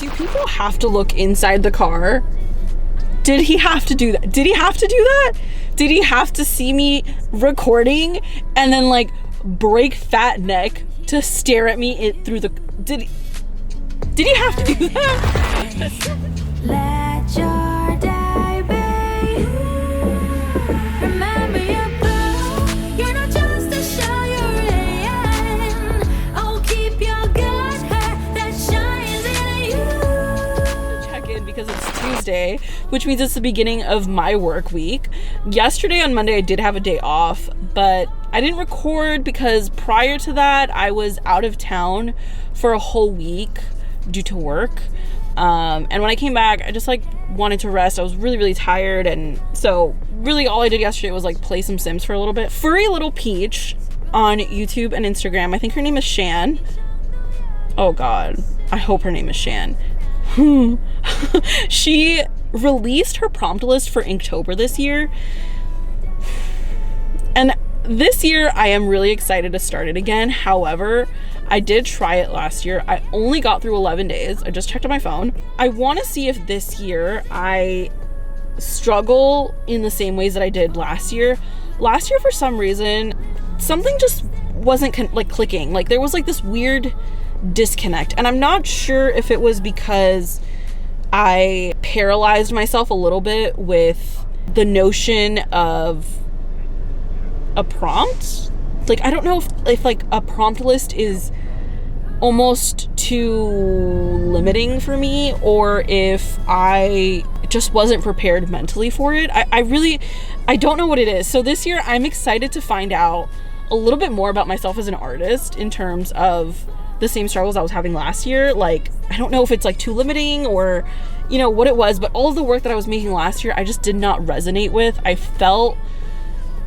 Do people have to look inside the car? Did he have to do that? Did he have to do that? Did he have to see me recording and then like break fat neck to stare at me through the... Did he have to do that? Let your day be. Remember your blue. You're not just a show you're in. Oh, keep your good heart that shines in you. Check in because it's Tuesday, which means it's the beginning of my work week. Yesterday on Monday I did have a day off, but I didn't record because prior to that I was out of town for a whole week due to work. And when I came back, I just like wanted to rest. I was really tired, and so really all I did yesterday was like play some Sims for a little bit. Furry Little Peach on YouTube and Instagram. I think her name is Shan. Oh god, I hope her name is Shan. She released her prompt list for Inktober this year, and this year I am really excited to start it again. However, I did try it last year. I only got through 11 days. I just checked on my phone. I want to see if this year I struggle in the same ways that I did last year. Last year, for some reason, something just wasn't clicking. Like there was like this weird disconnect, and I'm not sure if it was because I paralyzed myself a little bit with the notion of a prompt. Like I don't know if like a prompt list is almost too limiting for me, or if I just wasn't prepared mentally for it. I don't know what it is. So this year I'm excited to find out a little bit more about myself as an artist in terms of the same struggles I was having last year. Like I don't know if it's like too limiting or you know what it was, but all of the work that I was making last year I just did not resonate with. I felt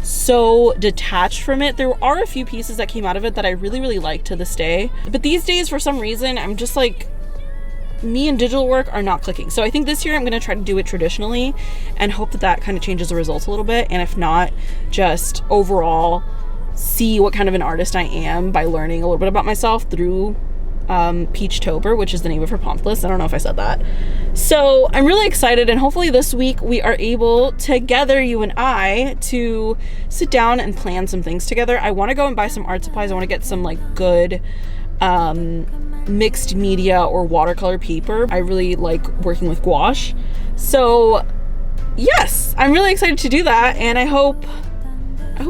so detached from it. There are a few pieces that came out of it that I really like to this day, but these days for some reason I'm just like, me and digital work are not clicking. So I think this year I'm going to try to do it traditionally and hope that that kind of changes the results a little bit, and if not, just overall see what kind of an artist I am by learning a little bit about myself through Peachtober, which is the name of her prompt list. I don't know if I said that. So I'm really excited, and hopefully this week we are able together, you and I, to sit down and plan some things together. I want to go and buy some art supplies. I want to get some like good mixed media or watercolor paper. I really like working with gouache. So yes, I'm really excited to do that, and I hope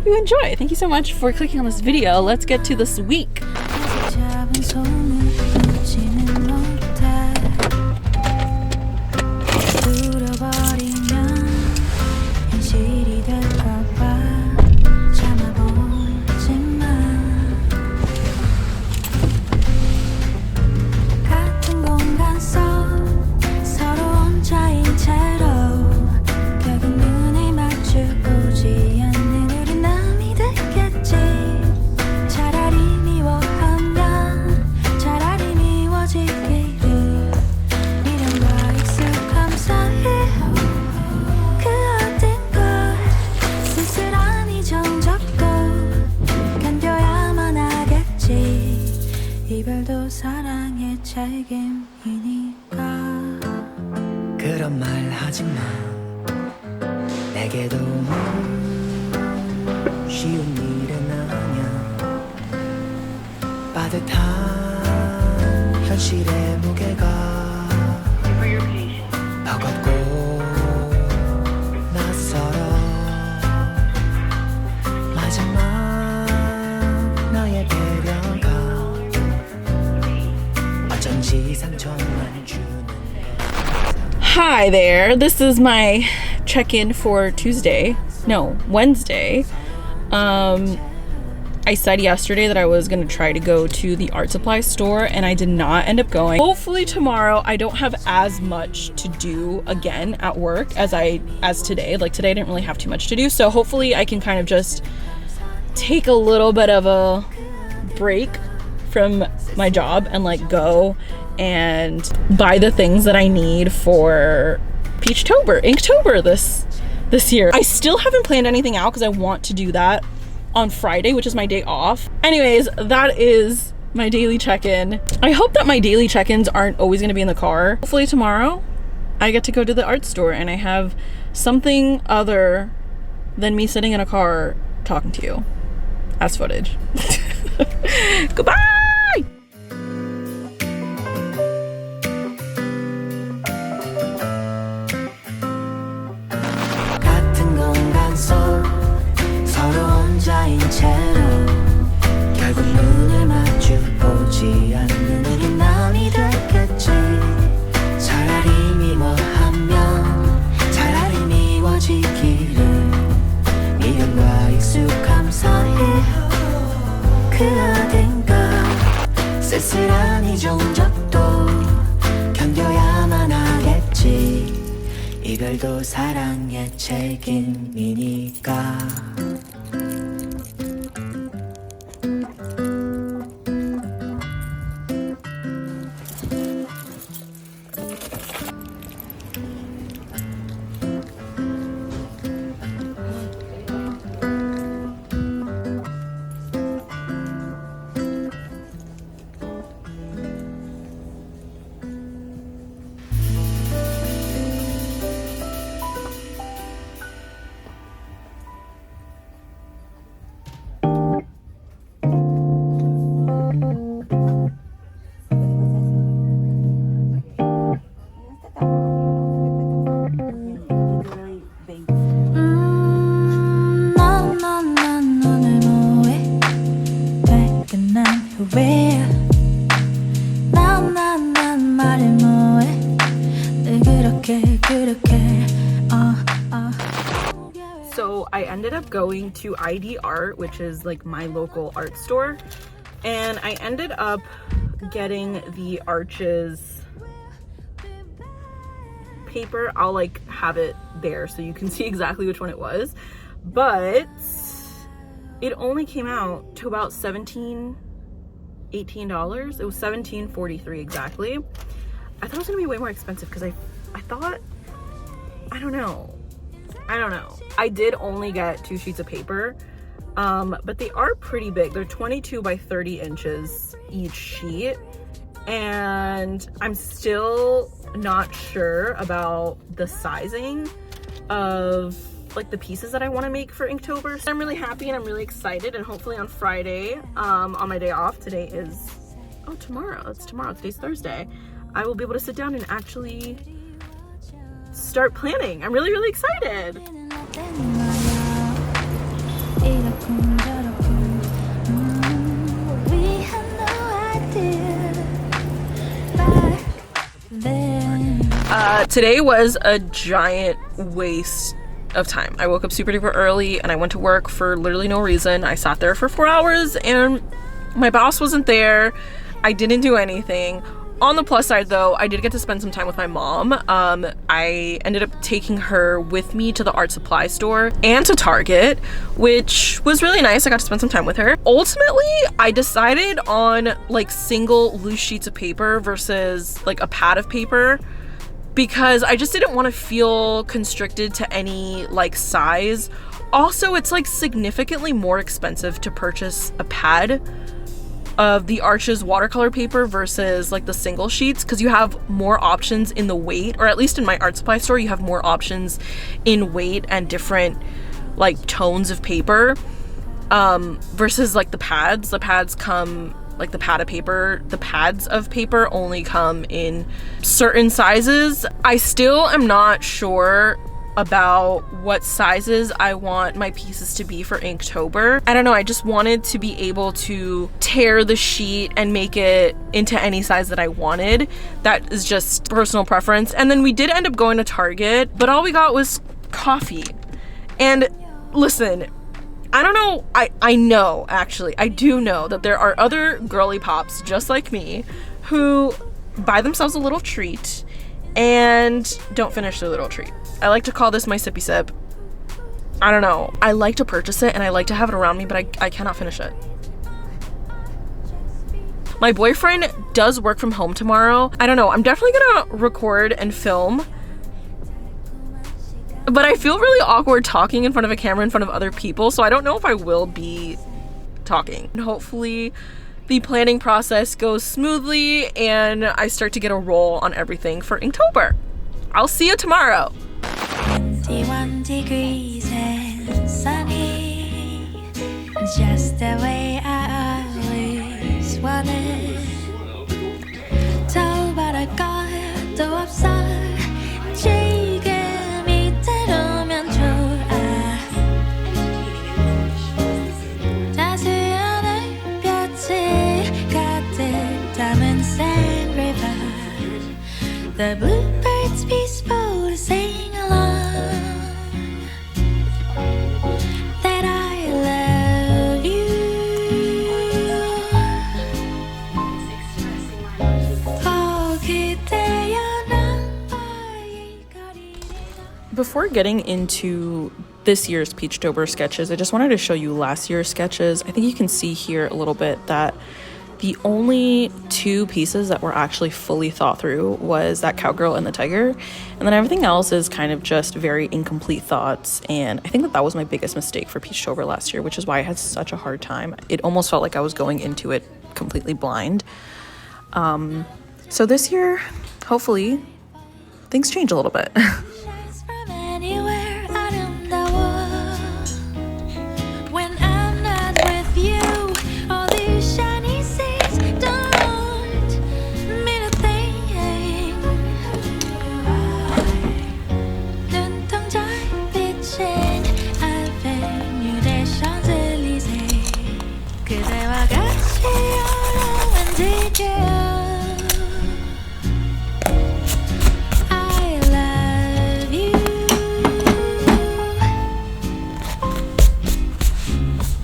you enjoy. Thank you so much for clicking on this video. Let's get to this week. 그런 말 하지 마. 내게도 쉬운 일은 아냐. 빠듯한 현실의 무게가 버겁고 낯설어. 마지막 나의 배려가 어쩐지 상처만 주는. Hi there, this is my check-in for Wednesday. I said yesterday that I was gonna try to go to the art supply store, and I did not end up going. Hopefully tomorrow I don't have as much to do again at work as today. Like today I didn't really have too much to do, so hopefully I can kind of just take a little bit of a break from my job and like go and buy the things that I need for Inktober this year. I still haven't planned anything out because I want to do that on Friday, which is my day off. Anyways, that is my daily check-in. I hope that my daily check-ins aren't always gonna be in the car. Hopefully tomorrow I get to go to the art store and I have something other than me sitting in a car talking to you as footage. Goodbye! 같은 공간 속 서로 혼자인 채로 결국 눈을 마주 보지 않는 우리 남이 됐겠지 차라리 미워하면 차라리 미워지기를 미련과 익숙함 사이 그 어딘가 쓸쓸한 이 종적도 견뎌야만 하겠지 이별도 사랑의 책임이니까 난 오늘 뭐해 왜 끝난 후에 난 말을 뭐해 늘 그렇게 So I ended up going to ID Art, which is like my local art store, and I ended up getting the Arches paper. I'll like have it there so you can see exactly which one it was, but it only came out to about $18. It was $17.43 exactly. I thought it was gonna be way more expensive because I thought, I don't know. I did only get 2 sheets of paper, but they are pretty big. They're 22 by 30 inches each sheet, and I'm still not sure about the sizing of like the pieces that I want to make for Inktober. So I'm really happy and I'm really excited, and hopefully on Friday, on my day off, today is, oh, tomorrow, today's Thursday, I will be able to sit down and actually start planning. I'm really, really excited. Today was a giant waste of time. I woke up super duper early and I went to work for literally no reason. I sat there for 4 hours and my boss wasn't there. I didn't do anything. On the plus side though, I did get to spend some time with my mom. I ended up taking her with me to the art supply store and to Target, which was really nice. I got to spend some time with her. Ultimately, I decided on like single loose sheets of paper versus like a pad of paper, because I just didn't want to feel constricted to any like size. Also, it's like significantly more expensive to purchase a pad of the Arches watercolor paper versus like the single sheets, because you have more options in the weight, or at least in my art supply store, you have more options in weight and different like tones of paper, versus like the pads. The pads come, like the pads of paper only come in certain sizes. I still am not sure about what sizes I want my pieces to be for Inktober. I don't know, I just wanted to be able to tear the sheet and make it into any size that I wanted. That is just personal preference. And then we did end up going to Target, but all we got was coffee. And listen, I don't know, I know, actually, I do know that there are other girly pops just like me who buy themselves a little treat and don't finish their little treat. I like to call this my sippy sip. I don't know. I like to purchase it and I like to have it around me, but I cannot finish it. My boyfriend does work from home tomorrow. I don't know. I'm definitely gonna record and film, but I feel really awkward talking in front of a camera in front of other people, so I don't know if I will be talking. And hopefully the planning process goes smoothly and I start to get a roll on everything for Inktober. I'll see you tomorrow. 21 degrees and sunny, just the way I always wanted. 더 바랄 것도 없어. 지금 이대로면 좋아. 자세한 햇볕이 가득 담은 sand river. The bluebirds peaceful to sing along. That I love you. Oh, 그대여 나의 거리를. Before getting into this year's Peachtober sketches, I just wanted to show you last year's sketches. I think you can see here a little bit that the only two pieces that were actually fully thought through was that cowgirl and the tiger, and then everything else is kind of just very incomplete thoughts. And I think that was my biggest mistake for Peachtober last year, which is why I had such a hard time. It almost felt like I was going into it completely blind. So this year, hopefully, things change a little bit. Shines from anywhere 아름다워. When I'm not with you, all these shiny things don't mean a thing. 눈동자 비친 Avenue des Champs-Élysées. 그대와 같이 어려운 지겨. I love you.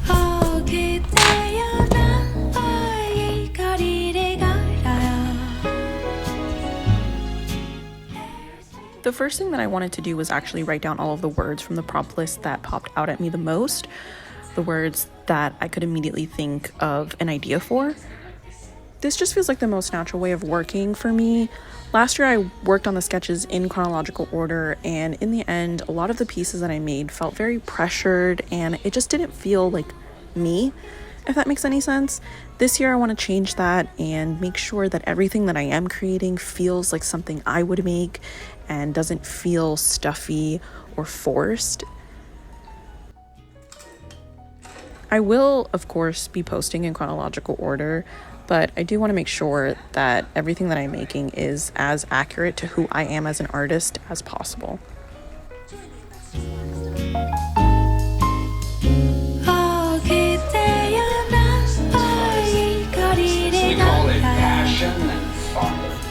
Oh, 그대여 나의 거리를 걸어요. The first thing that I wanted to do was actually write down all of the words from the prompt list that popped out at me the most, the words that I could immediately think of an idea for. This just feels like the most natural way of working for me. Last year I worked on the sketches in chronological order, and in the end, a lot of the pieces that I made felt very pressured and it just didn't feel like me, if that makes any sense. This year I want to change that and make sure that everything that I am creating feels like something I would make and doesn't feel stuffy or forced. I will, of course, be posting in chronological order, but I do want to make sure that everything that I'm making is as accurate to who I am as an artist as possible. Oh, 그대여 나의 거리를 걸어요.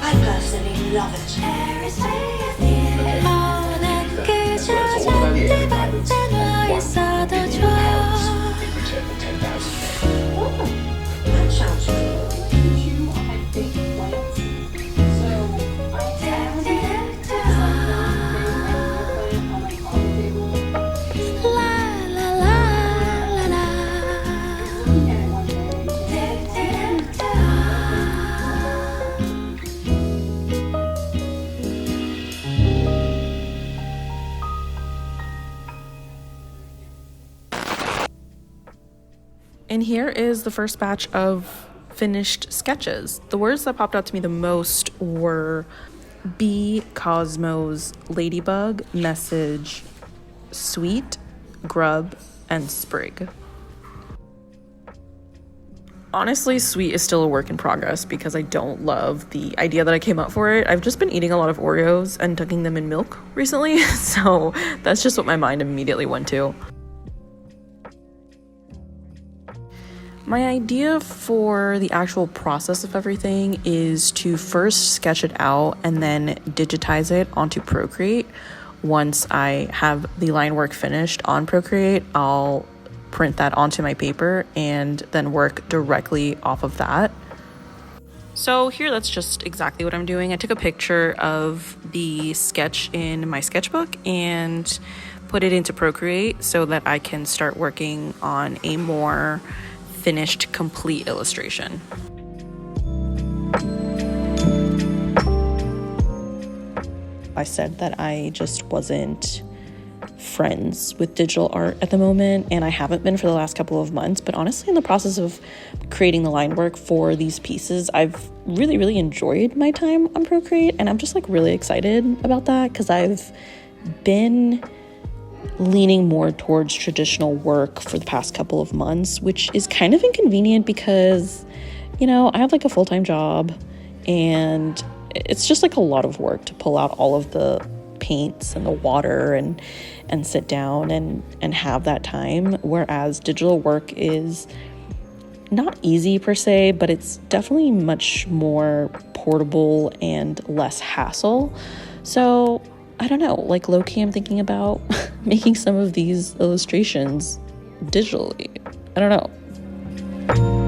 I personally love it. 어, 난 그저 잔디밭에 누워 있어도 좋아. That sounds good. La la la la la. And here is the first batch of finished sketches. The words that popped out to me the most were bee, cosmos, ladybug, message, sweet, grub, and sprig. Honestly, sweet is still a work in progress because I don't love the idea that I came up for it. I've just been eating a lot of Oreos and dunking them in milk recently, so that's just what my mind immediately went to. My idea for the actual process of everything is to first sketch it out and then digitize it onto Procreate. Once I have the line work finished on Procreate, I'll print that onto my paper and then work directly off of that. So here, that's just exactly what I'm doing. I took a picture of the sketch in my sketchbook and put it into Procreate so that I can start working on a more finished, complete illustration. I said that I just wasn't friends with digital art at the moment, and I haven't been for the last couple of months. But honestly, in the process of creating the line work for these pieces, I've really enjoyed my time on Procreate, and I'm just like really excited about that because I've been leaning more towards traditional work for the past couple of months, which is kind of inconvenient because, you know, I have like a full-time job, and it's just like a lot of work to pull out all of the paints and the water and sit down and have that time, whereas digital work is not easy per se, but it's definitely much more portable and less hassle. So I don't know, like low-key I'm thinking about making some of these illustrations digitally. I don't know.